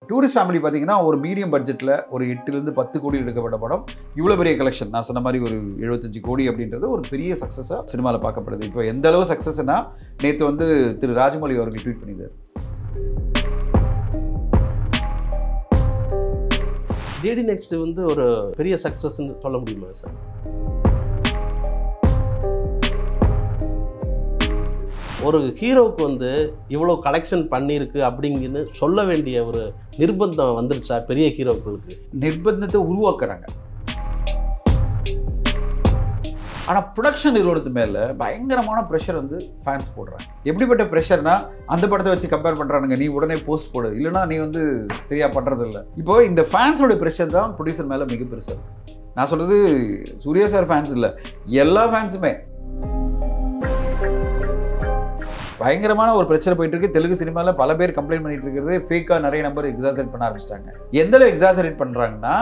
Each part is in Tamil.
டூரிஸ்ட் ஃபேமிலி பார்த்தீங்கன்னா ஒரு மீடியம் பட்ஜெட்டில் ஒரு 8லேருந்து 10 கோடி எடுக்கப்பட்ட படம் இவ்வளோ பெரிய கலெக்ஷன் நான் சொன்ன மாதிரி ஒரு 75 கோடி அப்படின்றது ஒரு பெரிய சக்ஸஸாக சினிமாவில் பார்க்கப்படுது. இப்போ எந்த அளவு சக்ஸஸ்னா நேற்று வந்து திரு ராஜமௌழி அவர்கள் ட்வீட் பண்ணியிருந்தார். டிடி நெக்ஸ்ட் வந்து ஒரு பெரிய சக்ஸஸ்ன்னு சொல்ல முடியுமா சார்? ஒரு ஹீரோவுக்கு வந்து இவ்வளோ கலெக்ஷன் பண்ணியிருக்கு அப்படிங்கன்னு சொல்ல வேண்டிய ஒரு நிர்பந்தம் வந்துருச்சா பெரிய ஹீரோக்களுக்கு? நிர்பந்தத்தை உருவாக்குறாங்க. ஆனால் ப்ரொடக்ஷன் நிறுவனத்து மேலே பயங்கரமான ப்ரெஷர் வந்து ஃபேன்ஸ் போடுறாங்க. எப்படிப்பட்ட ப்ரெஷர்னா அந்த படத்தை வச்சு கம்பேர் பண்ணுறானுங்க, நீ உடனே போஸ்ட் போடு, இல்லைனா நீ வந்து சரியாக பண்ணுறது இல்லை. இப்போ இந்த ஃபேன்ஸோட ப்ரெஷர் தான் ப்ரொடியூசர் மேலே மிக ப்ரெஷர். நான் சொல்கிறது சூர்யா சார் ஃபேன்ஸ் இல்லை, எல்லா ஃபேன்ஸுமே பயங்கரமான ஒரு பிரச்சனை போயிட்டு இருக்கு. தெலுங்கு சினிமாவில் பல பேர் கம்ப்ளைண்ட் பண்ணிட்டு இருக்கிறது ஃபேக்காக நிறைய நம்பர் எக்ஸாசரேட் பண்ண ஆரம்பிச்சிட்டாங்க. எந்தளவு எக்ஸாசரேட் பண்ணுறாங்கன்னா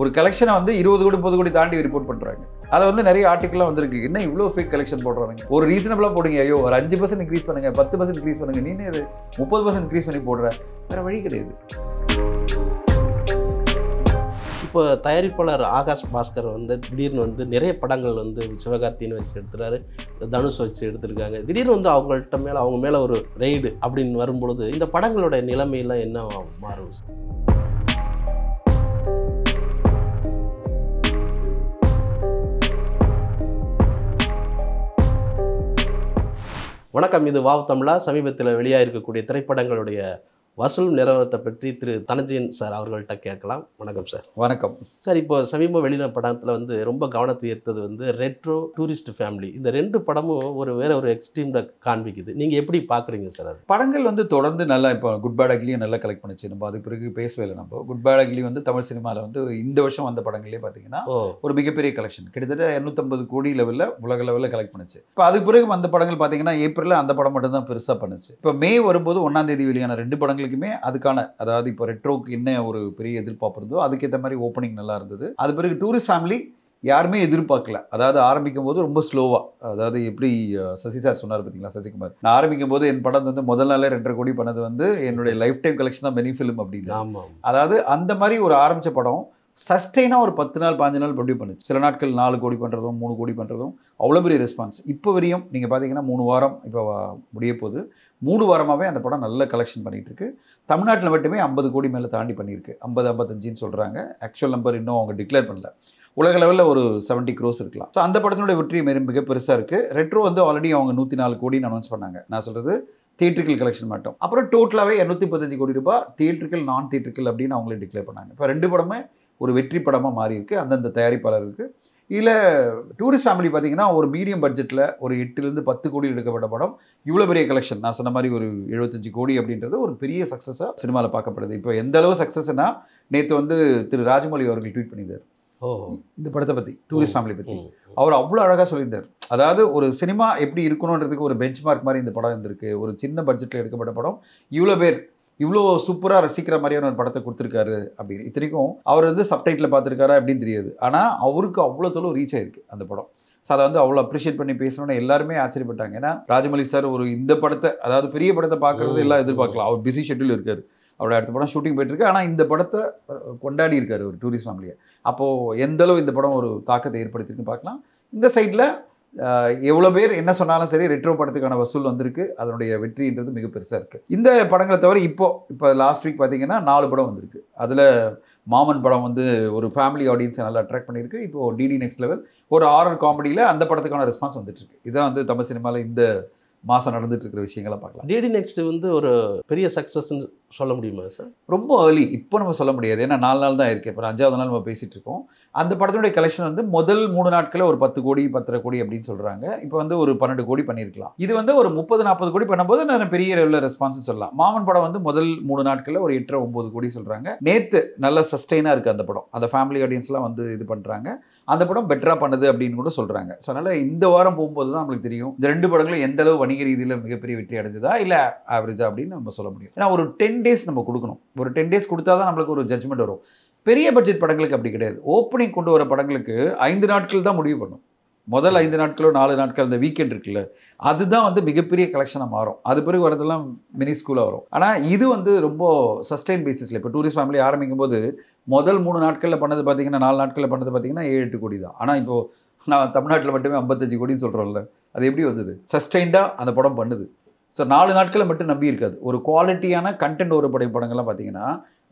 ஒரு கலெக்ஷனை வந்து 20 கோடி 30 கோடி தாண்டி ரிப்போர்ட் பண்ணுறாங்க. அதை வந்து நிறைய ஆர்டிக்கல்லாம் வந்திருக்கு. என்ன இவ்வளோ ஃபேக் கலெக்ஷன் போடுறாங்க, ஒரு ரீசனபிளாக போடுங்க, ஐயோ ஒரு 5% இன்க்ரீஸ் பண்ணுங்க, 10% இன்க்ரீஸ் பண்ணுங்க, நீனே இது 30% இன்க்ரீஸ் பண்ணி போடுற, வேறு வழி கிடையாது. இப்போ தயாரிப்பாளர் ஆகாஷ் பாஸ்கர் வந்து திடீர்னு வந்து நிறைய படங்கள் வந்து சிவகார்த்தின்னு வச்சு எடுத்துறாரு, தனுஷ் வச்சு எடுத்திருக்காங்க. திடீர்னு வந்து அவங்க மேலே ஒரு ரெய்டு அப்படின்னு வரும்பொழுது இந்த படங்களோட நிலைமையெல்லாம் என்ன மாறும்? வணக்கம், இது வாவ் தமிழா. சமீபத்தில் வெளியாகிருக்கக்கூடிய திரைப்படங்களுடைய வசூல் நிலவரத்தை பற்றி திரு தனஞ்சயன் சார் அவர்கள்ட்ட கேட்கலாம். வணக்கம் சார். வணக்கம் சார். இப்போ சமீப வெளியின படத்தில் வந்து ரொம்ப கவனத்தை ஈர்த்தது வந்து ரெட்ரோ, டூரிஸ்ட் ஃபேமிலி. இந்த 2 படமும் வேற ஒரு எக்ஸ்ட்ரீமில் காண்பிக்குது. நீங்கள் எப்படி பார்க்குறீங்க சார்? அது படங்கள் வந்து தொடர்ந்து நல்லா, இப்போ குட் பேட் அக்லியும் நல்லா கலெக்ட் பண்ணிச்சு. நம்ம அதுக்கு பிறகு பேசவே இல்லை. நம்ம குட் பேட் அக்லி வந்து தமிழ் சினிமாவில் வந்து இந்த வருஷம் வந்த படங்களே பார்த்தீங்கன்னா ஒரு மிகப்பெரிய கலெக்ஷன், கிட்டத்தட்ட 250 கோடி லெவலில் உலக லெவலில் கலெக்ட் பண்ணிச்சு. இப்போ அதுக்கு பிறகு வந்த படங்கள் பார்த்தீங்கன்னா ஏப்ரலில் அந்த படம் மட்டும் தான் பெருசாக பண்ணுச்சு. இப்போ மே வரும்போது 1ஆம் தேதி வெளியான 2 படங்கள் அதுக்கான, அதாவது இப்போ ரெட்ரோக்கு என்ன ஒரு பெரிய எதிர்பார்ப்பு இருந்தோ அதுக்கேற்ற மாதிரி ஓப்பனிங் நல்லா இருந்தது. அது பிறகு டூரிஸ்ட் ஃபேமிலி யாருமே எதிர்பார்க்கல. அதாவது ஆரம்பிக்கும் போது ரொம்ப ஸ்லோவாக, அதாவது எப்படி சசி சார் சொன்னார் பார்த்தீங்களா, சசிகுமார், நான் ஆரம்பிக்கும் போது என் படம் வந்து முதல் நாளே 2.5 கோடி பண்ணது வந்து என்னுடைய லைஃப் டைம் கலெக்ஷன் தான் பெனி ஃபிலிம் அப்படின்னு. ஆமாம், அதாவது அந்த மாதிரி ஒரு ஆரம்பித்த படம் சஸ்டெயினாக ஒரு 10 நாள் 15 நாள் ப்ரொடியூஸ் பண்ணுச்சு. சில நாட்கள் 4 கோடி பண்ணுறதும் 3 கோடி பண்ணுறதும் அவ்வளோ பெரிய ரெஸ்பான்ஸ். இப்போ வரையும் நீங்கள் பார்த்தீங்கன்னா 3 வாரம் இப்போ முடிய போகுது, 3 வாரமாகவே அந்த படம் நல்ல கலெக்ஷன் பண்ணிகிட்டு இருக்கு. தமிழ்நாட்டில் மட்டுமே 50 கோடி மேலே தாண்டி பண்ணியிருக்கு. 50-55ன்னு சொல்கிறாங்க. ஆக்சுவல் நம்பர் இன்னும் அவங்க டிக்ளேர் பண்ணல. உலக லெவலில் ஒரு 70 crores இருக்கலாம். ஸோ அந்த படத்தினுடைய வெற்றி மிக பெருசாக இருக்குது. ரெட்ரோ வந்து ஆல்ரெடி அவங்க 104 கோடின்னு அனௌன்ஸ் பண்ணாங்க. நான் சொல்கிறது தியேட்ரிக்கல் கலெக்ஷன் மட்டும். அப்புறம் டோட்டலாகவே 235 கோடி ரூபாய் தியேட்ரிக்கல் நான் தியேட்ரிக்கல் அப்படின்னு அவங்களே டிக்ளேர் பண்ணாங்க. இப்போ 2 படமே ஒரு வெற்றி படமாக மாறி இருக்குது அந்தந்த தயாரிப்பாளருக்கு. இல்லை டூரிஸ்ட் ஃபேமிலி பார்த்தீங்கன்னா ஒரு மீடியம் பட்ஜெட்டில் ஒரு 8லேருந்து 10 கோடி எடுக்கப்பட்ட படம் இவ்வளோ பெரிய கலெக்ஷன் நான் சொன்ன மாதிரி ஒரு 75 கோடி அப்படின்றது ஒரு பெரிய சக்ஸஸாக சினிமாவில் பார்க்கப்படுது. இப்போ எந்த அளவு சக்ஸஸ்னா நேற்று வந்து திரு ராஜமௌழி அவர்கள் ட்வீட் பண்ணியிருந்தார் இந்த படத்தை பற்றி, டூரிஸ்ட் ஃபேமிலி பற்றி. அவர் அவ்வளோ அழகாக சொல்லியிருந்தார். அதாவது ஒரு சினிமா எப்படி இருக்கணுன்றதுக்கு ஒரு பெஞ்ச் மார்க் மாதிரி இந்த படம் இருந்திருக்கு. ஒரு சின்ன பட்ஜெட்டில் எடுக்கப்பட்ட படம் இவ்வளோ பேர் இவ்வளோ சூப்பராக ரசிக்கிற மாதிரியான ஒரு படத்தை கொடுத்துருக்காரு அப்படின்னு. இத்தனைக்கும் அவர் வந்து சப்டைட்டில் பார்த்துருக்காரா அப்படின்னு தெரியாது, ஆனால் அவருக்கு அவ்வளோ தொழில் ரீச் ஆயிருக்கு அந்த படம். ஸோ அதை வந்து அவ்வளோ அப்ரிஷியேட் பண்ணி பேசணும்னு எல்லாருமே ஆச்சரியப்பட்டாங்க. ஏன்னா ராஜமௌழி சார் ஒரு இந்த படத்தை, அதாவது பெரிய படத்தை பார்க்குறது எல்லாம் எதிர்பார்க்கலாம். அவர் பிஸி ஷெட்யூல் இருக்கார், அவரோட அடுத்த படம் ஷூட்டிங் போயிட்டுருக்கு. ஆனால் இந்த படத்தை கொண்டாடி இருக்காரு ஒரு டூரிஸ்ட் ஃபேமிலியை. அப்போது எந்தளவு இந்த படம் ஒரு தாக்கத்தை ஏற்படுத்திஇருக்குன்னு பார்க்கலாம். இந்த சைடில் எவ்வளோ பேர் என்ன சொன்னாலும் சரி, ரெட்ரோ படத்துக்கான வசூல் வந்திருக்கு. அதனுடைய வெற்றின்றது மிக பெருசாக இருக்குது. இந்த படங்களை தவிர இப்போ லாஸ்ட் வீக் பார்த்தீங்கன்னா 4 படம் வந்திருக்கு. அதில் மாமன் படம் வந்து ஒரு ஃபேமிலி ஆடியன்ஸை நல்லா அட்ராக்ட் பண்ணியிருக்கு. இப்போது டிடி நெக்ஸ்ட் லெவல் ஒரு ஹாரர் காமெடியில் அந்த படத்துக்கான ரெஸ்பான்ஸ் வந்துட்டுருக்கு. இதுதான் வந்து தமிழ் சினிமாவில் இந்த மாதம் நடந்துட்டு இருக்கிற விஷயங்களை பார்க்கலாம். டிடி நெக்ஸ்ட் வந்து ஒரு பெரிய சக்ஸஸ்ன்னு சொல்ல முடியுமா சார்? ரொம்ப ஏர்லி இப்போ நம்ம சொல்ல முடியாது, ஏன்னா 4 நாள் தான் இருக்குது. இப்போ 5ஆவது நாள் நம்ம பேசிகிட்டு இருக்கோம். அந்த படத்தினுடைய கலெக்ஷன் வந்து முதல் 3 நாட்களில் ஒரு 10 கோடி 10.5 கோடி அப்படின்னு சொல்கிறாங்க. இப்போ வந்து ஒரு 12 கோடி பண்ணியிருக்கலாம். இது வந்து ஒரு 30-40 கோடி பண்ணும்போது நான் பெரிய லெவலில் ரெஸ்பான்ஸ் சொல்லலாம். மாமன் படம் வந்து முதல் 3 நாட்களில் ஒரு 8-9 கோடி சொல்கிறாங்க. நேற்று நல்ல சஸ்டெயினாக இருக்குது அந்த படம். அந்த ஃபேமிலி ஆடியன்ஸ்லாம் வந்து இது பண்ணுறாங்க. அந்த படம் பெட்டராக பண்ணுது அப்படின்னு கூட சொல்கிறாங்க. ஸோ அதனால் இந்த வாரம் போகும்போது தான் நம்மளுக்கு தெரியும் இந்த 2 படங்களும் எந்த அளவு வணிக ரீதியில் மிகப்பெரிய வெற்றி அடைஞ்சதா இல்லை ஆவரேஜா அப்படின்னு நம்ம சொல்ல முடியும். ஏன்னா ஒரு 10 days நம்ம கொடுக்கணும். ஒரு 10 days கொடுத்தா தான் நம்மளுக்கு ஒரு ஜட்ஜ்மெண்ட் வரும். பெரிய பட்ஜெட் படங்களுக்கு அப்படி கிடையாது. ஓப்பனிங் கொண்டு வர படங்களுக்கு 5 நாட்கள் தான் முடிவு பண்ணும். முதல் 5 நாட்களோ 4 நாட்கள் அந்த வீக்கெண்ட் இருக்குல்ல, அதுதான் வந்து மிகப்பெரிய கலெக்ஷனாக மாறும். அது பிறகு வரதெல்லாம் மினி ஸ்கூலாக வரும். ஆனால் இது வந்து ரொம்ப சஸ்டைன் பேசிஸில் இப்போ டூரிஸ்ட் ஃபேமிலி ஆரம்பிக்கும் போது முதல் 3 நாட்களில் பண்ணது பார்த்தீங்கன்னா 4 நாட்களில் பண்ணது பார்த்தீங்கன்னா 7-8 கோடி தான். ஆனால் இப்போது நான் தமிழ்நாட்டில் மட்டுமே 55 கோடின்னு சொல்கிறோம்ல, அது எப்படி வந்தது? சஸ்டைண்டாக அந்த படம் பண்ணுது. ஸோ 4 நாட்களை மட்டும் நம்பி இருக்காது. ஒரு குவாலிட்டியான கண்டென்ட் ஒரு படங்கள்லாம் பார்த்தீங்கன்னா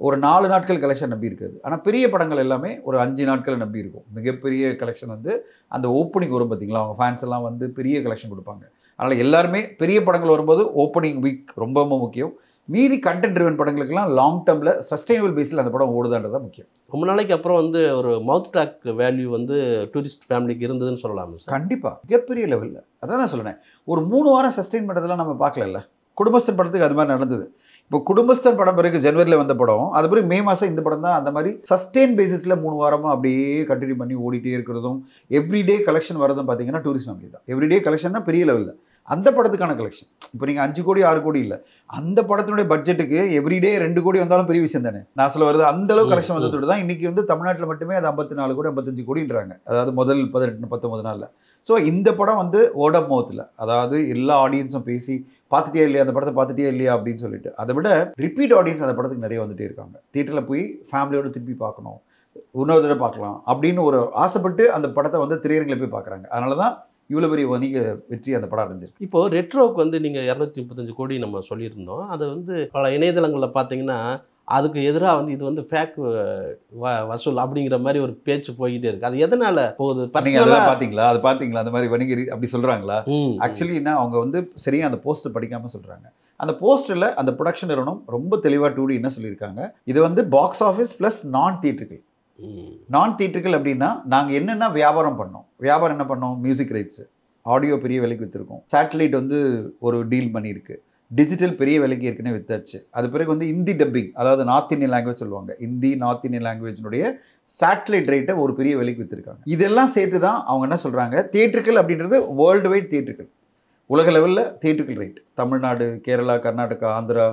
ஒரு 4 நாட்கள் கலெக்ஷன் நம்பி இருக்காது. ஆனால் பெரிய படங்கள் எல்லாமே ஒரு 5 நாட்களை நம்பி இருக்கும். மிகப்பெரிய கலெக்ஷன் வந்து அந்த ஓப்பனிங் வரும் பார்த்தீங்களா, அவங்க ஃபேன்ஸ் எல்லாம் வந்து பெரிய கலெக்ஷன் கொடுப்பாங்க. அதனால் எல்லாருமே பெரிய படங்கள் வரும்போது ஓப்பனிங் வீக் ரொம்ப ரொம்ப முக்கியம். மீதி கண்டென்ட் ட்ரிவன் படங்களுக்கெல்லாம் லாங் டேர்மில் சஸ்டைனபிள் பேஸில் அந்த படம் ஓடுதான்றது தான் முக்கியம். ரொம்ப நாளைக்கு அப்புறம் வந்து ஒரு மவுத் டாக் வேல்யூ வந்து டூரிஸ்ட் ஃபேமிலிக்கு இருந்ததுன்னு சொல்லலாம் சார். கண்டிப்பாக மிகப்பெரிய லெவலில். அதான் நான் சொல்கிறேன், ஒரு 3 வாரம் சஸ்டைன் பண்ணுறதுலாம் நம்ம பார்க்கல. குடும்பஸ்தன் படத்துக்கு அது மாதிரி நடந்தது. இப்போ குடும்பஸ்தன் படம் பிறகு ஜனவரியில் வந்த படம், அது பிறகு மே மாதம் இந்த படம் தான். அந்த மாதிரி சஸ்டெயின் பேசிஸில் 3 வாரமாக அப்படியே கண்டினியூ பண்ணி ஓடிட்டே இருக்கிறதும் எவ்ரிடே கலெக்ஷன் வரதும் பார்த்தீங்கன்னா டூரிஸ்ட் ஃபேமிலி தான். எவ்ரிடே கலெக்ஷன் தான் பெரிய லெவலில். அந்த படத்துக்கான கலெக்ஷன் இப்போ நீங்கள் 5 கோடி 6 கோடி இல்லை, அந்த படத்தினுடைய பட்ஜெட்டுக்கு எவ்ரிடே 2 கோடி வந்தாலும் பெரிய விஷயம் தானே. நான் சொல்ல வருது அந்த அளவு கலெக்ஷன் வந்ததோடு தான் இன்றைக்கி வந்து தமிழ்நாட்டில் மட்டுமே அது 54 கோடி 55 கோடின்றாங்க. அதாவது முதல் 18-19 நாளில். ஸோ இந்த படம் வந்து வேர்ட் ஆஃப் மவுத்தில், அதாவது எல்லா ஆடியன்ஸும் பேசி பார்த்துட்டே இல்லையா அந்த படத்தை பார்த்துட்டே இல்லையா அப்படின்னு சொல்லிட்டு, அதை விட ரிப்பீட் ஆடியன்ஸ் அந்த படத்துக்கு நிறைய வந்துட்டே இருக்காங்க. தியேட்டரில் போய் ஃபேமிலியோடு திருப்பி பார்க்கணும், இன்னொரு தடவை பார்க்கலாம் அப்படின்னு ஒரு ஆசைப்பட்டு அந்த படத்தை வந்து திரையரங்கில் போய் பார்க்குறாங்க. அதனால தான் இவ்வளோ பெரிய வணிக வெற்றி அந்த படம் அடைஞ்சிருக்கு. இப்போது ரெட்ரோவுக்கு வந்து நீங்கள் 235 கோடி நம்ம சொல்லியிருந்தோம். அதை வந்து பல இணையதளங்களில் பார்த்தீங்கன்னா அதுக்கு எதிராக வந்து இது வந்து ஃபேக் வசூல் அப்படிங்கிற மாதிரி ஒரு பேச்சு போய்கிட்டே இருக்குது. அது எதனால் போகுது? பார்த்தீங்களா அது பார்த்தீங்களா அந்த மாதிரி வணிக அப்படி சொல்கிறாங்களா? ஆக்சுவலி என்ன, அவங்க வந்து சரியாக அந்த போஸ்ட்டை படிக்காமல் சொல்கிறாங்க. அந்த போஸ்டரில் அந்த ப்ரொடக்ஷன் நிறுவனம் ரொம்ப தெளிவாக 2D என்ன சொல்லியிருக்காங்க, இது வந்து பாக்ஸ் ஆஃபீஸ் ப்ளஸ் நான் தியேட்டர்கள். நான் தியேட்டர்கள் அப்படின்னா நாங்கள் என்னென்ன வியாபாரம் பண்ணோம், வியாபாரம் என்ன பண்ணோம், மியூசிக் ரைட்ஸு, ஆடியோ பெரிய விலைக்கு விற்றுருக்கோம், சேட்டலைட் வந்து ஒரு டீல் பண்ணியிருக்கு, டிஜிட்டல் பெரிய விலைக்கு ஏற்கனவே வித்தாச்சு. அது பிறகு வந்து ஹிந்தி டப்பிங், அதாவது நார்த் இந்தியன் லாங்குவேஜ் சொல்லுவாங்க, ஹிந்தி நார்த் இந்தியன் லாங்குவேஜினுடைய சேட்டலைட் ரைட்டை ஒரு பெரிய விலைக்கு விற்றுருக்காங்க. இதெல்லாம் சேர்த்து தான் அவங்க என்ன சொல்கிறாங்க, தியேட்டர்கள் அப்படின்றது வேர்ல்டு வைட் தியேட்டர்கள், உலக லெவலில் தியேட்டர்கள் ரைட், தமிழ்நாடு, கேரளா, கர்நாடகா, ஆந்திரா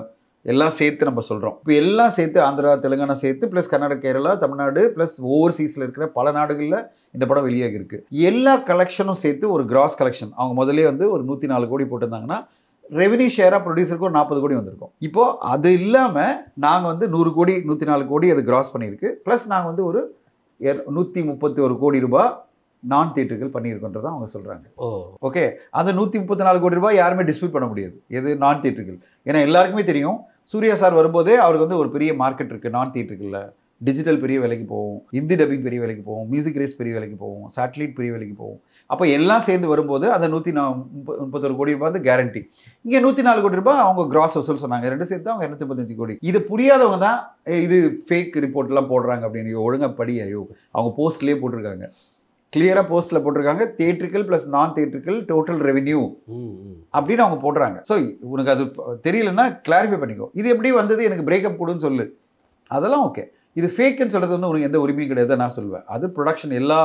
எல்லாம் சேர்த்து நம்ம சொல்கிறோம். இப்போ எல்லாம் சேர்த்து ஆந்திரா தெலுங்கானா சேர்த்து ப்ளஸ் கர்நாடகா, கேரளா, தமிழ்நாடு ப்ளஸ் ஓவர்சீஸில் இருக்கிற பல நாடுகளில் இந்த படம் வெளியாகி இருக்குது. எல்லா கலெக்ஷனும் சேர்த்து ஒரு கிராஸ் கலெக்ஷன் அவங்க முதலே வந்து ஒரு 104 கோடி போட்டிருந்தாங்கன்னா ரெவென்யூ ஷேராக ப்ரொடியூசருக்கு ஒரு 40 கோடி வந்திருக்கும். இப்போது அது இல்லாமல் நாங்கள் வந்து 100 கோடி 104 கோடி அது கிராஸ் பண்ணியிருக்கு. ப்ளஸ் நாங்கள் வந்து ஒரு 131 கோடி ரூபாய் நான் தியேட்டர்கள் பண்ணியிருக்கோன்றதான் அவங்க சொல்கிறாங்க. ஓகே, அந்த 134 கோடி ரூபாய் யாருமே டிஸ்பியூட் பண்ண முடியாது, எது நான் தியேட்டர்கள். ஏன்னா எல்லாருக்குமே தெரியும், சூர்யா சார் வரும்போதே அவருக்கு வந்து ஒரு பெரிய மார்க்கெட் இருக்குது நான் தியேட்டர்களில். டிஜிட்டல் பெரிய விலைக்கு போகும், ஹிந்தி டப்பிங் பெரிய விலைக்கு போகும், மியூசிக் ரைட்ஸ் பெரிய விலைக்கு போகும், சேட்டலைட் பெரிய விலைக்கு போகும். அப்போ எல்லாம் சேர்ந்து வரும்போது அந்த 131 கோடி ரூபாய் வந்து கேரண்டி. இங்கே 104 கோடி ரூபாய் அவங்க கிராஸ் வசூல் சொன்னாங்க, ரெண்டு சேர்த்து அவங்க 235 கோடி. இது புரியாதவங்க தான் இது ஃபேக் ரிப்போர்ட்லாம் போடுறாங்க அப்படின்னு. ஒழுங்காக படி, ஐயோ அவங்க போஸ்ட்லேயே போட்டிருக்காங்க, கிளியராக போஸ்ட்டில் போட்டிருக்காங்க, தியேட்டர்கள் ப்ளஸ் நான் தியேட்டர்கள் டோட்டல் ரெவென்யூ அப்படின்னு அவங்க போடுறாங்க. ஸோ உனக்கு அது தெரியலன்னா கிளாரிஃபை பண்ணிக்கோ, இது எப்படி வந்தது எனக்கு பிரேக்கப் கொடுன்னு சொல்லு, அதெல்லாம் ஓகே. இது ஃபேக்குன்னு சொல்கிறது வந்து உனக்கு எந்த உரிமையும் கிடையாது நான் சொல்லுவேன். அது ப்ரொடக்ஷன், எல்லா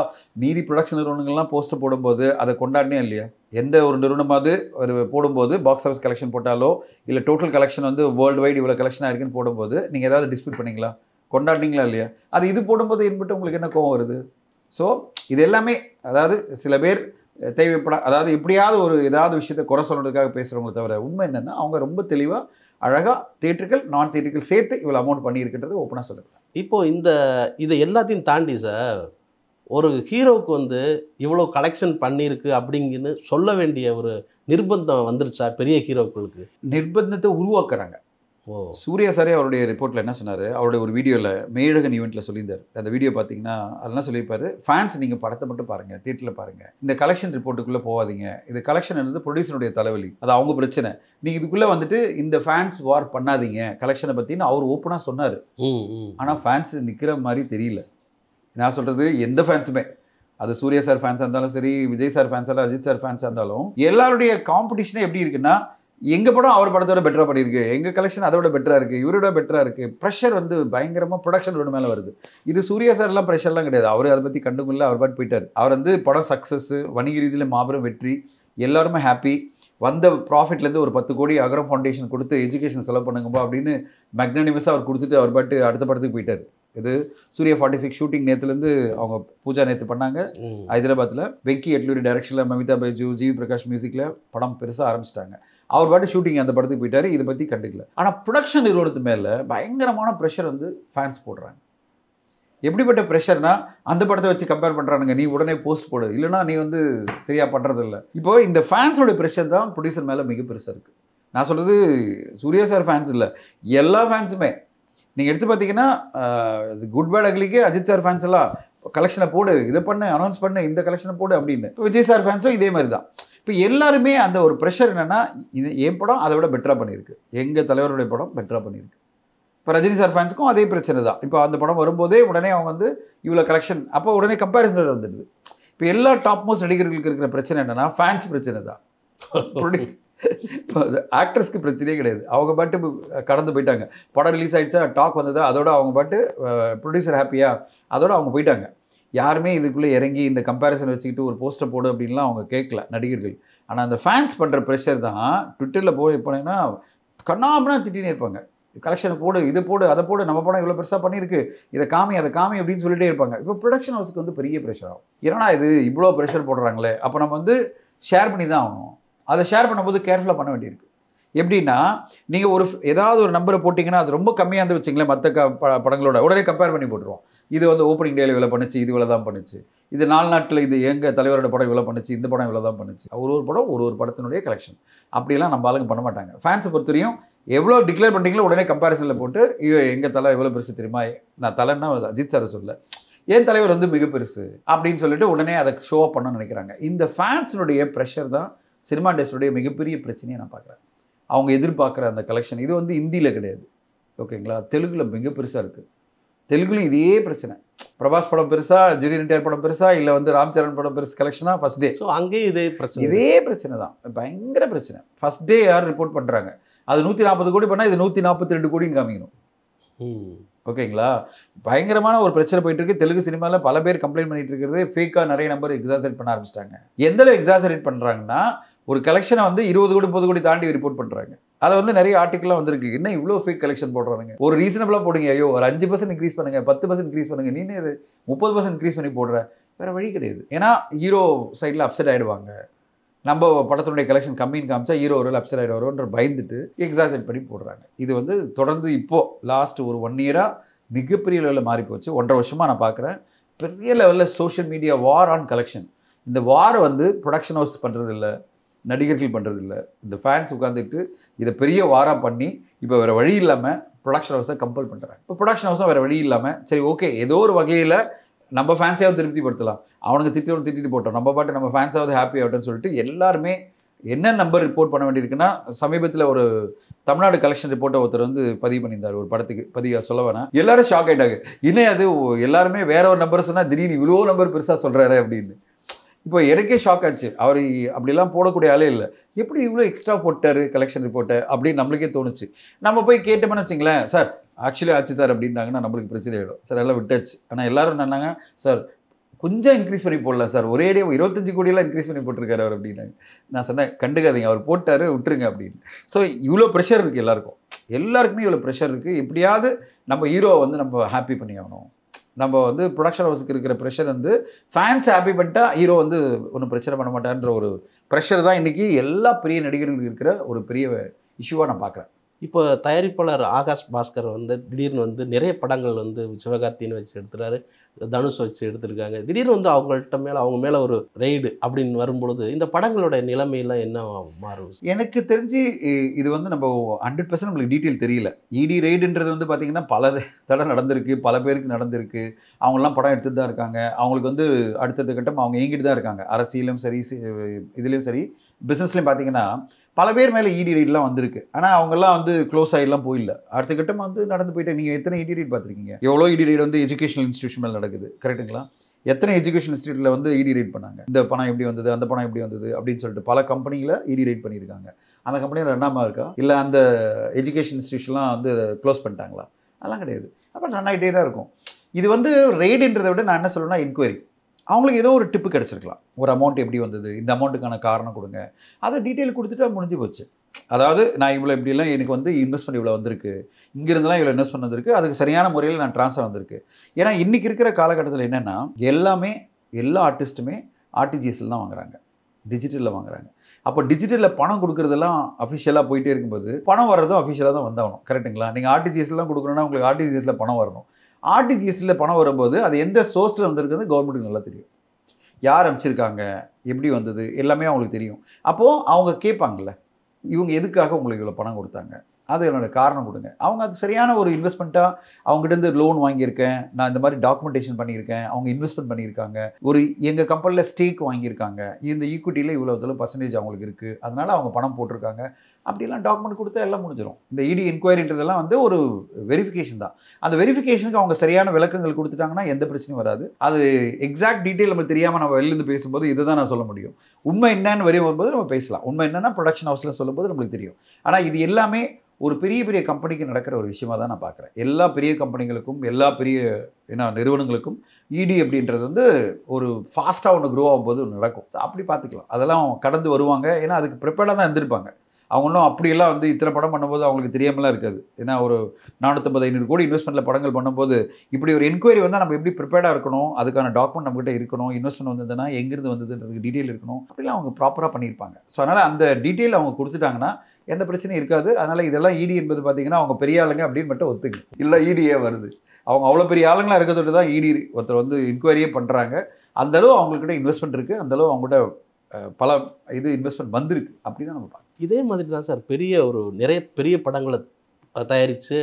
மீதி ப்ரொடக்ஷன் நிறுவனங்கள்லாம் போஸ்ட்டை போடும்போது அதை கொண்டாடினே இல்லையா, எந்த ஒரு நிறுவனமாவது ஒரு போடும்போது பாக்ஸ் ஆஃபீஸ் கலெக்ஷன் போட்டாலோ இல்லை டோட்டல் கலெக்ஷன் வந்து வேர்ல்டு வைடு இவ்வளோ கலெக்ஷனாக இருக்குன்னு போடும்போது நீங்கள் ஏதாவது டிஸ்பியூட் பண்ணிங்களா, கொண்டாடினீங்களா இல்லையா? அது இது போடும்போது என்பட்டு உங்களுக்கு என்ன கோவம் வருது? ஸோ இது எல்லாமே, அதாவது சில பேர் அதாவது எப்படியாவது ஒரு ஏதாவது விஷயத்தை குறை சொல்கிறதுக்காக பேசுகிறவங்களை தவிர உண்மை என்னென்னா அவங்க ரொம்ப தெளிவாக அழகாக தியேட்டர்கள் நான் தியேட்டர்கள் சேர்த்து இவ்வளோ அமௌண்ட் பண்ணியிருக்கின்றது ஓப்பனாக சொல்லுங்கள். இப்போது இதை எல்லாத்தையும் தாண்டி சார், ஒரு ஹீரோவுக்கு வந்து இவ்வளோ கலெக்ஷன் பண்ணியிருக்கு அப்படிங்கன்னு சொல்ல வேண்டிய ஒரு நிர்பந்தம் வந்துருச்சா பெரிய ஹீரோக்களுக்கு? நிர்பந்தத்தை உருவாக்குறாங்க. சூர்யா சாரே அவருடைய ரிப்போர்ட்டில் என்ன சொன்னார், அவருடைய ஒரு வீடியோவில் மேழகன் ஈவெண்ட்டில் சொல்லியிருந்தார். அந்த வீடியோ பார்த்தீங்கன்னா அதெல்லாம் சொல்லியிருப்பார், ஃபேன்ஸ் நீங்கள் படத்தை மட்டும் பாருங்கள், தியேட்டரில் பாருங்கள், இந்த கலெக்ஷன் ரிப்போர்ட்டுக்குள்ளே போகாதீங்க, இது கலெக்ஷன் என்னது ப்ரொடியூசருடைய தலைவலி, அது அவங்க பிரச்சனை, நீங்கள் இதுக்குள்ளே வந்துட்டு இந்த ஃபேன்ஸ் வார் பண்ணாதீங்க கலெக்ஷனை பற்றின்னு அவர் ஓப்பனாக சொன்னார். ஆனால் ஃபேன்ஸ் நிற்கிற மாதிரி தெரியல. நான் சொல்கிறது எந்த ஃபேன்ஸுமே, அது சூர்யா சார் ஃபேன்ஸாக இருந்தாலும் சரி, விஜய் சார் ஃபேன்ஸாக இருந்தாலும், அஜித் சார் ஃபேன்ஸாக இருந்தாலும், எல்லாருடைய காம்படிஷனே எப்படி இருக்குன்னா, எங்கள் படம் அவர் படத்தோட பெட்டராக பண்ணியிருக்கு, எங்கள் கலெக்ஷன் அதோட பெட்டராக இருக்குது, இவரோட பெட்டராக இருக்குது. ப்ரெஷர் வந்து பயங்கரமாக ப்ரொடக்ஷனோட மேலே வருது. இது சூர்யா சார்லாம் ப்ரெஷர்லாம் கிடையாது, அவர் அதை பற்றி கண்டுமில்ல, அவர் பாட்டு போயிட்டார். அவர் வந்து படம் சக்ஸஸ்ஸு, வணிக ரீதியில் மாபெரும் வெற்றி, எல்லாருமே ஹாப்பி, வந்த ப்ராஃபிட்லேருந்து ஒரு 10 கோடி அகரம் ஃபவுண்டேஷன் கொடுத்து எஜுகேஷன் செலவு பண்ணுங்கப்பா அப்படின்னு மேக்னானிமஸாக அவர் கொடுத்துட்டு அவர் பாட்டு அடுத்த படத்துக்கு போயிட்டார். இது சூர்யா 46 ஷூட்டிங் நேற்றுலேருந்து அவங்க பூஜா நேற்று பண்ணாங்க ஹைதராபாத்தில். வெங்கி எட்லூரி டைரக்ஷனில், மமிதா பைஜு, ஜிவி பிரகாஷ் மியூசிக்கில் படம் பெருசாக ஆரம்பிச்சிட்டாங்க. அவர் பாட்டு ஷூட்டிங் அந்த படத்துக்கு போயிட்டாரு, இதை பற்றி கண்டுக்கல. ஆனால் ப்ரொடக்ஷன் நிறுவனத்து மேலே பயங்கரமான ப்ரெஷர் வந்து ஃபேன்ஸ் போடுறாங்க. எப்படிப்பட்ட ப்ரெஷர்னா, அந்த படத்தை வச்சு கம்பேர் பண்ணுறானுங்க, நீ உடனே போஸ்ட் போடு, இல்லைனா நீ வந்து சரியாக பண்ணுறதில்ல. இப்போ இந்த ஃபேன்ஸோட ப்ரெஷர் தான் ப்ரொடியூசர் மேலே மிக பெருசாக இருக்குது. நான் சொல்கிறது சூர்யா சார் ஃபேன்ஸ் இல்லை, எல்லா ஃபேன்ஸுமே. நீங்கள் எடுத்து பார்த்தீங்கன்னா குட் பேட் அக்லிக்கே அஜித் சார் ஃபேன்ஸ் எல்லாம் கலெக்ஷனை போடு, இதை பண்ணு, அனௌன்ஸ் பண்ணு, இந்த கலெக்ஷனை போடு அப்படின்னு. இப்போ விஜய் சார் ஃபேன்ஸும் இதே மாதிரி தான். இப்போ எல்லாருமே அந்த ஒரு ப்ரெஷர் என்னென்னா, இது என் படம் அதை விட பெட்டராக பண்ணியிருக்கு, எங்கள் தலைவருடைய படம் பெட்டராக பண்ணியிருக்கு. இப்போ ரஜினி சார் ஃபேன்ஸுக்கும் அதே பிரச்சனை தான். இப்போ அந்த படம் வரும்போதே உடனே அவங்க வந்து இவ்வளோ கலெக்ஷன், அப்போ உடனே கம்பேரிசன் வந்துடுது. இப்போ எல்லா டாப் மோஸ்ட் நடிகர்களுக்கு இருக்கிற பிரச்சனை என்னென்னா, ஃபேன்ஸ் பிரச்சனை தான். ப்ரொடியூஸ் ஆக்டர்ஸ்க்கு பிரச்சனையே கிடையாது, அவங்க பாட்டு கடந்து போயிட்டாங்க. படம் ரிலீஸ் ஆகிடுச்சா, டாக் வந்ததா, அதோட அவங்க பாட்டு ப்ரொடியூசர் ஹாப்பியா, அதோட அவங்க போயிட்டாங்க. யாருமே இதுக்குள்ளே இறங்கி இந்த கம்பேரிசன் வச்சுக்கிட்டு ஒரு போஸ்டர் போடு அப்படின்லாம் அவங்க கேட்கல நடிகர்கள். ஆனால் அந்த ஃபேன்ஸ் பண்ணுற ப்ரெஷர் தான். ட்விட்டரில் போனீங்கன்னா கண்ணாமனா திட்டினே இருப்பாங்க, கலெக்ஷனை போடு, இது போடு, அதை போடு, நம்ம படம் இவ்வளோ பெருசாக பண்ணியிருக்கு, இதை காமி அதை காமி அப்படின்னு சொல்லிட்டே இருப்பாங்க. இப்போ ப்ரொடக்ஷன் ஹவுஸுக்கு வந்து பெரிய ப்ரெஷர் ஆகும். ஏன்னா இது இவ்வளோ ப்ரெஷர் போடுறாங்களே, அப்போ நம்ம வந்து ஷேர் பண்ணி தான் ஆகணும். அதை ஷேர் பண்ணும்போது கேர்ஃபுல்லாக பண்ண வேண்டியிருக்கு. எப்படின்னா, நீங்கள் ஏதாவது ஒரு நம்பரை போட்டிங்கன்னா அது ரொம்ப கம்மியாக இருந்து வச்சிங்களேன், மற்ற படங்களோட உடனே கம்பேர் பண்ணி போட்டுருவோம். இது வந்து ஓப்பனிங் டேல இவ்வளோ பண்ணுச்சு, இது இவ்வளோ தான் பண்ணுச்சு, இது 4 நாட்கள் இது எங்கள் தலைவரோட படம் இவ்வளோ பண்ணுச்சு, இந்த படம் இவ்வளோ தான் பண்ணுச்சு. ஒரு படம் ஒரு படத்தினுடைய கலெக்ஷன் அப்படிலாம் நம்ம ஆளுங்க பண்ண மாட்டாங்க. ஃபேன்ஸை பொறுத்தவரையும் எவ்வளோ டிக்ளேர் பண்ணுறீங்களோ உடனே கம்பேரிசனில் போட்டு, எங்கள் தலை எவ்வளோ பெருசு தெரியுமா, நான் தலைன்னா அஜித் சார் சொல்ல, என் தலைவர் வந்து மிக பெருசு அப்படின்னு சொல்லிட்டு உடனே அதை ஷோ அப் பண்ணணும்னு நினைக்கிறாங்க. இந்த ஃபேன்ஸினுடைய ப்ரெஷர் தான் சினிமா இண்டஸ்ட்ரியுடைய மிகப்பெரிய பிரச்சனையை நான் பார்க்குறேன். அவங்க எதிர்பார்க்குற அந்த கலெக்ஷன் இது வந்து ஹிந்தியில் கிடையாது, ஓகேங்களா, தெலுங்கில் மிக பெருசாக இருக்குது. தெலுங்குலையும் இதே பிரச்சனை. பிரபாஸ் படம் பெருசா, ஜூனியர் என்டிஆர் படம் பெருசா, இல்லை வந்து ராம் சரண் படம் பெருசு கலெக்ஷனாக ஃபஸ்ட் டே. ஸோ அங்கேயும் இதே பிரச்சனை தான், பயங்கர பிரச்சனை. ஃபஸ்ட் டே யார் ரிப்போர்ட் பண்ணுறாங்க, அது 140 கோடி பண்ணால் இது 142 கோடின்னு காமிக்கணும், ஓகேங்களா. பயங்கரமான ஒரு பிரச்சனை போயிட்டு இருக்கு. தெலுங்கு சினிமாவில் பல பேர் கம்ப்ளைண்ட் பண்ணிட்டு இருக்கிறது, ஃபேக்காக நிறைய நம்பர் எக்ஸாசரேட் பண்ண ஆரம்பிச்சிட்டாங்க. எந்தளவு எக்ஸாசரேட் பண்ணுறாங்கன்னா, ஒரு கலெக்ஷனை வந்து 20 கோடி 30 கோடி தாண்டி ரிப்போர்ட் பண்ணுறாங்க. அதை வந்து நிறைய ஆர்டிக்கல்லாம் வந்திருக்கு, என்ன இவ்வளோ ஃபேக் கலெக்ஷன் போடுறாங்க, ஒரு ரீசனபிளாக போடுங்க, ஐயோ ஒரு 5% இன்க்ரீஸ் பண்ணுங்க, 10% இன்க்ரீஸ் பண்ணுங்க, நீனே இது 30% இன்க்ரீஸ் பண்ணி போடுற, வேறு வழி கிடையாது. ஏன்னா ஹீரோ சைடில் அப்செட் ஆகிடுவாங்க, நம்ம படத்தினுடைய கலெக்ஷன் கம்மின்னு காமிச்சா ஹீரோ ஒரு அப்செட் ஆகிடுவாரோன்ற பயந்துட்டு எக்ஸாசரேட் பண்ணி போடுறாங்க. இது வந்து தொடர்ந்து இப்போது லாஸ்ட் ஒரு 1 இயராக மிகப்பெரிய லெவலில் மாறி போச்சு. 1.5 வருஷமாக நான் பார்க்குறேன் பெரிய லெவலில் social media war on collection. இந்த வார் வந்து ப்ரொடக்ஷன் ஹவுஸ் பண்ணுறது இல்லை, நடிகர்கள் பண்ணுறது இல்லை, இந்த ஃபேன்ஸ் உட்காந்துட்டு இதை பெரிய வாராக பண்ணி இப்போ வேறு வழி இல்லாமல் ப்ரொடக்ஷன் ஹவுஸை கம்பல் பண்ணுறாங்க. இப்போ ப்ரொடக்ஷன் ஹவுஸும் வேறு வழி இல்லாமல் சரி ஓகே ஏதோ ஒரு வகையில் நம்ம ஃபேன்ஸையாவது திருப்திப்படுத்தலாம், அவனுக்கு திட்டிட்டு போட்டோம், நம்ம பாட்டு நம்ம ஃபேன்ஸாவது ஹாப்பி ஆகட்டும்னு சொல்லிட்டு எல்லாருமே என்ன நம்பர் ரிப்போர்ட் பண்ண வேண்டியிருக்குன்னா, சமீபத்தில் ஒரு தமிழ்நாடு கலெக்ஷன் ரிப்போர்ட்டை ஒருத்தர் வந்து பதிவு பண்ணியிருந்தார் ஒரு படத்துக்கு, சொல்ல வேணாம், எல்லாரும் ஷாக் ஆகிட்டாங்க, இன்னும் அது எல்லாருமே வேற ஒரு நம்பர் சொன்னால் திடீர்னு இவ்வளோ நம்பர் பெருசாக சொல்கிறாரு அப்படின்னு. இப்போ எனக்கே ஷாக் ஆச்சு, அவர் அப்படிலாம் போடக்கூடிய ஆளே இல்லை, எப்படி இவ்வளோ எக்ஸ்ட்ரா போட்டார் கலெக்ஷன் ரிப்போர்ட்டை அப்படின்னு நம்மளுக்கே தோணுச்சு. நம்ம போய் கேட்டோம்னு வச்சிங்களேன், சார் ஆக்சுவலி ஆச்சு சார் அப்படின்னாங்கன்னா நம்மளுக்கு பிரச்சனை ஆகிடும். சார் எல்லாம் விட்டாச்சு. ஆனால் எல்லாரும் என்னன்னாங்க, சார் கொஞ்சம் இன்க்ரீஸ் பண்ணி போடலாம் சார், ஒரேடியே 25 கோடியெல்லாம் இன்க்ரீஸ் பண்ணி போட்டிருக்காரு அவர் அப்படின்னாங்க. நான் சொன்னேன் கண்டுக்காதீங்க, அவர் போட்டார் விட்டுருங்க அப்படின்னு. ஸோ இவ்வளோ ப்ரெஷர் இருக்குது எல்லாருக்குமே இவ்வளோ ப்ரெஷர் இருக்குது. எப்படியாவது நம்ம ஹீரோவை வந்து நம்ம ஹாப்பி பண்ணி ஆகணும். நம்ம வந்து ப்ரொடக்ஷன் ஹவுஸுக்கு இருக்கிற ப்ரெஷர் வந்து ஃபேன்ஸ் ஹாப்பி பண்ணிட்டா ஹீரோ வந்து ஒன்றும் பிரச்சனை பண்ண மாட்டான்ற ஒரு ப்ரெஷர் தான் இன்றைக்கி எல்லா பெரிய நடிகர்களுக்கு இருக்கிற ஒரு பெரிய இஷ்யூவாக நான் பார்க்குறேன். இப்போ தயாரிப்பாளர் ஆகாஷ் பாஸ்கர் வந்து திடீர்னு வந்து நிறைய படங்கள் வந்து சிவகார்த்தின்னு வச்சு எடுத்துறாரு, தனுஷ் வச்சு எடுத்திருக்காங்க. திடீர்னு வந்து அவங்க மேலே ஒரு ரெய்டு அப்படின்னு வரும்பொழுது இந்த படங்களோட நிலைமையெல்லாம் என்ன மாறும்? எனக்கு தெரிஞ்சு இது வந்து நம்ம 100% நம்மளுக்கு டீட்டெயில் தெரியல. இடி ரெய்டுன்றது வந்து பார்த்திங்கன்னா பல தடவை நடந்திருக்கு, பல பேருக்கு நடந்திருக்கு. அவங்களாம் படம் எடுத்துட்டு தான் இருக்காங்க. அவங்களுக்கு வந்து அடுத்தடுத்த கட்டம் அவங்க இயங்கிட்டு தான் இருக்காங்க. அரசியலும் சரி, இதுலேயும் சரி, பிஸ்னஸ்லையும் பார்த்திங்கன்னா பல பேர் மேலே இடி ரைட்லாம் வந்திருக்கு. ஆனால் அவங்கெல்லாம் வந்து க்ளோஸ் ஆகிடலாம் போயிடல. அடுத்த கட்டமாக வந்து நடந்து போயிட்டு நீங்கள் எத்தனை இடி ரைட் பார்த்துருக்கீங்க? எவ்வளோ இடி ரைட் வந்து எஜுகேஷனல் இன்ஸ்டியூஷன் மேலே நடக்குது, கரெக்டுங்களா? எத்தனை எஜுகேஷன் இன்ஸ்டியூட்டில் வந்து இடி ரைட் பண்ணாங்க, இந்த பணம் எப்படி வந்தது, அந்த பணம் எப்படி வந்தது அப்படின்னு சொல்லிட்டு பல கம்பெனியில் இடி ரைட் பண்ணியிருக்காங்க. அந்த கம்பெனியில் ரன்னாமல் இருக்கா, இல்லை அந்த எஜுகேஷன் இன்ஸ்டியூஷன்லாம் வந்து க்ளோஸ் பண்ணிட்டாங்களா? அதெல்லாம் கிடையாது. அப்போ ரன் ஆகிட்டே தான் இருக்கும். இது வந்து ரெய்டுன்றதை விட நான் என்ன சொல்லணும்னா என்கொயரி. அவங்களுக்கு ஏதோ ஒரு டிப்பு கிடச்சிருக்கலாம், ஒரு அமௌண்ட் எப்படி வந்தது, இந்த அமௌண்ட்டுக்கான காரணம் கொடுங்க, அதை டீட்டெயில் கொடுத்துட்டு முடிஞ்சு போச்சு. அதாவது நான் இவ்வளோ இப்படிலாம் எனக்கு வந்து இன்வெஸ்ட்மெண்ட் இவ்வளோ வந்திருக்கு, இங்கிருந்துலாம் இவ்வளோ இன்வெஸ்ட்மெண்ட் வந்திருக்கு, அதுக்கு சரியான முறையில் நான் ட்ரான்ஸ்ஃபர் வந்திருக்கு. ஏன்னா இன்றைக்கி இருக்கிற காலகட்டத்தில் என்னென்னா எல்லா ஆர்டிஸ்ட்டுமே ஆர்டிஜிஎஸ்ல தான் வாங்குறாங்க, டிஜிட்டலில் வாங்குறாங்க. அப்போ டிஜிட்டலில் பணம் கொடுக்குறதெல்லாம் அஃபிஷியலாக போயிட்டே இருக்கும்போது பணம் வர்றதும் அஃபிஷியலாக தான் வந்தாகணும். கரெக்டுங்களா? நீங்கள் ஆர்டிஜிஎஸ்லாம் கொடுக்கணுன்னா உங்களுக்கு ஆர்டிஜிஎஸ்ல பணம் வரணும். ஆர்டிஜிஎஸ்ல பணம் வரும்போது அது எந்த சோர்ஸில் வந்திருக்குது கவர்மெண்ட்டுக்கு நல்லா தெரியும். யார் அனுப்பிச்சிருக்காங்க, எப்படி வந்தது, எல்லாமே அவங்களுக்கு தெரியும். அப்போது அவங்க கேட்பாங்கள்ல, இவங்க எதுக்காக உங்களுக்கு இவ்வளோ பணம் கொடுத்தாங்க, அது என்னோட காரணம் கொடுங்க. அவங்க அது சரியான ஒரு இன்வெஸ்ட்மெண்ட்டாக அவங்ககிட்ட லோன் வாங்கியிருக்கேன், நான் இந்த மாதிரி டாக்குமெண்டேஷன் பண்ணியிருக்கேன், அவங்க இன்வெஸ்ட்மெண்ட் பண்ணியிருக்காங்க, ஒரு எங்கள் கம்பெனியில் ஸ்டேக் வாங்கியிருக்காங்க, இந்த ஈக்விட்டியில் இவ்வளோ பர்சன்டேஜ் அவங்களுக்கு இருக்குது, அதனால் அவங்க பணம் போட்டிருக்காங்க, அப்படிலாம் டாக்குமெண்ட் கொடுத்தா எல்லாம் முடிஞ்சிடும். இந்த இடி என்கொயரின்றதெல்லாம் வந்து ஒரு வெரிஃபிகேஷன் தான். அந்த வெரிஃபிகேஷனுக்கு அவங்க சரியான விளக்கங்கள் கொடுத்துட்டாங்கன்னா எந்த பிரச்சனையும் வராது. அது எக்ஸாக்ட் டீட்டெயில் நம்ம தெரியாமல் நம்ம வெளிலேருந்து பேசும்போது இதை தான் நான் சொல்ல முடியும். உண்மை என்னன்னு வரும்போது நம்ம பேசலாம். உண்மை என்னன்னா ப்ரொடக்ஷன் ஹவுஸில் சொல்லும்போது நம்மளுக்கு தெரியும். ஆனால் இது எல்லாமே ஒரு பெரிய கம்பெனிக்கு நடக்கிற ஒரு விஷயமா தான் நான் பார்க்குறேன். எல்லா பெரிய கம்பெனிகளுக்கும் எல்லா பெரிய நிறுவனங்களுக்கும் இடி அப்படின்றது வந்து ஒரு ஃபாஸ்ட்டாக ஒன்று க்ரோ ஆகும்போது நடக்கும். அப்படி பார்த்துக்கலாம். அதெல்லாம் கடந்து வருவாங்க. ஏன்னா அதுக்கு ப்ரிப்பேர்டாக தான் இருந்திருப்பாங்க. அவங்க இன்னும் அப்படியெல்லாம் வந்து இத்தனை படம் பண்ணும்போது அவங்களுக்கு தெரியாமலாம் இருக்காது. ஏன்னா ஒரு 450-500 கோடி இன்வெஸ்ட்மெண்ட்டில் படங்கள் பண்ணும்போது இப்படி ஒரு என்கொயரி வந்தால் நம்ம எப்படி ப்ரிப்பேர்டாக இருக்கணும், அதுக்கான டாக்குமெண்ட் நம்மகிட்ட இருக்கணும், இன்வெஸ்ட்மெண்ட் வந்ததுன்னா எங்கேருந்து வந்ததுன்றதுக்கு டீட்டெயில் இருக்கணும், அப்படிலாம் அவங்க ப்ராப்பராக பண்ணியிருப்பாங்க. ஸோ அதனால் அந்த டீட்டெயில் அவங்க கொடுத்துட்டாங்கன்னா எந்த பிரச்சனையும் இருக்காது. அதனால் இதெல்லாம் இடி என்பது பார்த்தீங்கன்னா அவங்க பெரிய ஆளுங்க அப்படின்னு மட்டும் ஒத்துக்கு இல்லை, இடியே வருது. அவங்க அவ்வளோ பெரிய ஆளுங்களாக இருக்கிறதோடு தான் இடி ஒருத்தர் வந்து என்கொயரியே பண்ணுறாங்க. அந்தளவு அவங்கக்கிட்ட இன்வெஸ்ட்மெண்ட் இருக்குது, அந்தளவு அவங்ககிட்ட பல இன்வெஸ்ட்மெண்ட் வந்திருக்கு. அப்படி தான் நம்ம பார்க்கணும். இதே மாதிரி தான் சார் நிறைய பெரிய படங்களை தயாரித்து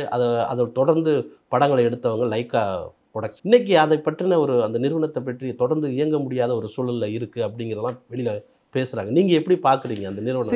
அதை தொடர்ந்து படங்களை எடுத்தவங்க லைக்கா ப்ரொடக்ஷன். இன்றைக்கி அதை பற்றின அந்த நிறுவனத்தை பற்றி தொடர்ந்து இயங்க முடியாத ஒரு சூழலில் இருக்குது அப்படிங்கிறதெல்லாம் வெளியில் பேசுகிறாங்க. நீங்கள் எப்படி பார்க்குறீங்க அந்த நிறுவனம்?